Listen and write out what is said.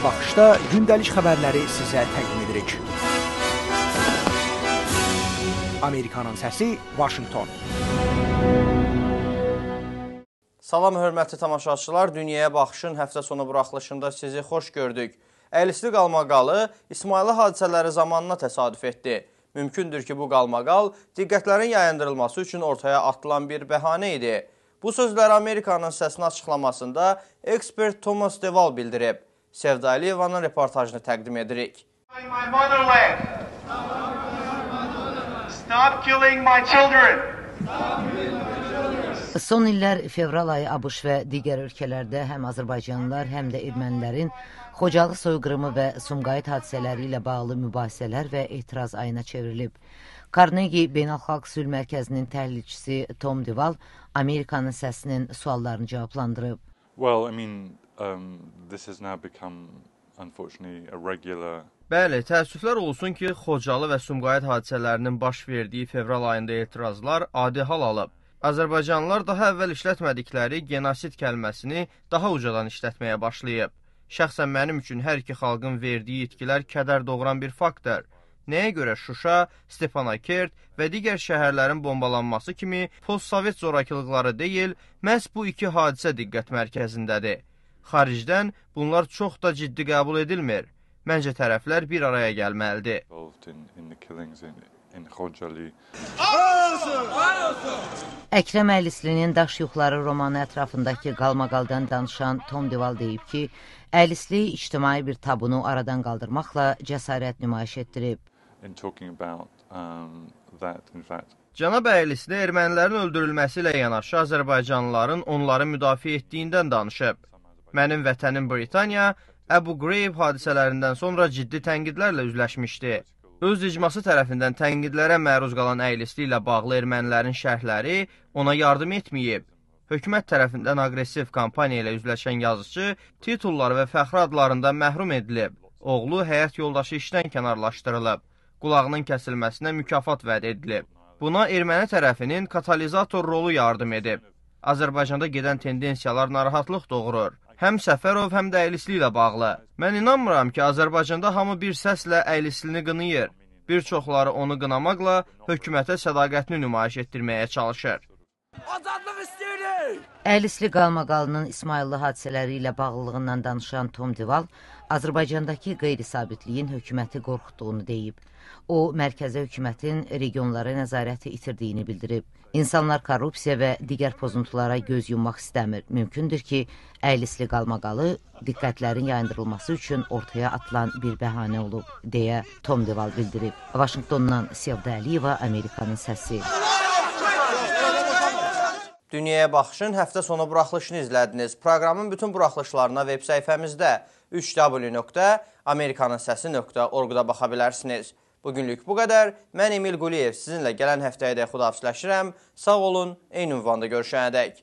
Baxışda gündəlik xəbərləri sizə təqdim edirik. Amerikanın səsi, Washington. Salam, hörmətli tamaşaçılar. Dünyaya Baxışın həftə sonu buraxılışında sizi xoş gördük. Əylisli qalmaqalı İsmayılı hadisələri zamanına təsadüf etdi. Mümkündür ki, bu qalmaqal diqqətlərin yayındırılması üçün ortaya atılan bir bəhanə idi. Bu sözləri Amerikanın səsinin açıqlamasında ekspert Thomas Deval bildirib. Sevda Əliyevanın reportajını təqdim edirik. Stop killing my children. Son illər fevral ayı ABŞ və digər ölkələrdə həm Azərbaycanlılar, həm də ermənilərin Xocalı soyqırımı və Sumqayıt hadisələri ilə bağlı mübahisələr və etiraz ayına çevrilib. Carnegie Beynəlxalq Sülh Mərkəzinin təhlilçisi Tom Deval Amerikanın səsinin suallarını cavablandırıb. This has now become, unfortunately, a regular... Bəli, təəssüflər olsun ki, Xocalı və Sumqayıt hadisələrinin baş verdiyi fevral ayında etirazlar adi hal alıb. Azərbaycanlılar daha əvvəl işlətmədikləri genosid kəlməsini daha ucadan işlətməyə başlayıb. Şəxsən mənim üçün hər iki xalqın verdiyi itkilər kədər doğuran bir faktör. Nəyə görə Şuşa, Stepanakert və digər şəhərlərin bombalanması kimi postsovet zorakılıqları deyil, məhz bu iki hadisə diqqət mərkəzindədir. Xaricdən bunlar çox da ciddi qəbul edilmir. Məncə tərəflər bir araya gəlməlidir. Əkrəm Əylislinin Daş Yuxları romanı ətrafındakı qalmaqaldan danışan Tom Deval deyib ki, Əylisli ictimai bir tabunu aradan qaldırmaqla cəsarət nümayiş etdirib. Cənab Əylisli ermənilərin öldürülməsi ilə yanaşı Azərbaycanlıların onları müdafiə etdiyindən danışıb. Mənim vətənim Britaniya, Abu Ghraib hadisələrindən sonra ciddi tənqidlərlə üzləşmişdi. Öz icması tərəfindən tənqidlərə məruz qalan Əylisli ilə bağlı ermənilərin şərhləri ona yardım etməyib. Hökumət tərəfindən aqressiv kampaniya ilə üzləşən yazıcı titulları və fəxri adlarından məhrum edilib. Oğlu həyat yoldaşı işdən kənarlaşdırılıb. Qulağının kəsilməsinə mükafat vəd edilib. Buna erməni tərəfinin katalizator rolu yardım edib. Azərbaycanda gedən tendensiyalar narahatlıq doğurur. Həm Səfərov, həm də Əylisli ilə bağlı. Mən inanmıram ki, Azərbaycanda hamı bir səslə Əylislini qınayır. Bir çoxları onu qınamaqla hökumətə sədaqətini nümayiş etdirməyə çalışır. Azadlıq istəyirik! Əylisli qalmaqalının İsmayıllı hadisələri ilə bağlılığından danışan Tom Deval Azərbaycandakı qeyri-sabitliyin hökuməti qorxutduğunu deyib. O, mərkəzi hökumətin regionlara nəzarəti itirdiyini bildirib. İnsanlar korrupsiya və digər pozuntulara göz yummaq istəmir. Mümkündür ki, Əylisli qalmaqalı diqqətlərin yayındırılması üçün ortaya atılan bir bəhanə olub, deyə Tom Deval bildirib. Vaşinqtondan Sevda Əliyeva, Amerikanın səsi. Dünyaya Baxışın həftə sonu buraxılışını izlədiniz. Proqramın bütün buraxılışlarına veb səhifəmizdə www.amerikanınsəsi.org-da baxa bilərsiniz. Bugünlük bu qədər. Mən Emil Quliyev sizinlə gələn həftəyə də xudahafizləşirəm. Sağ olun, eyni ünvanda görüşənədək.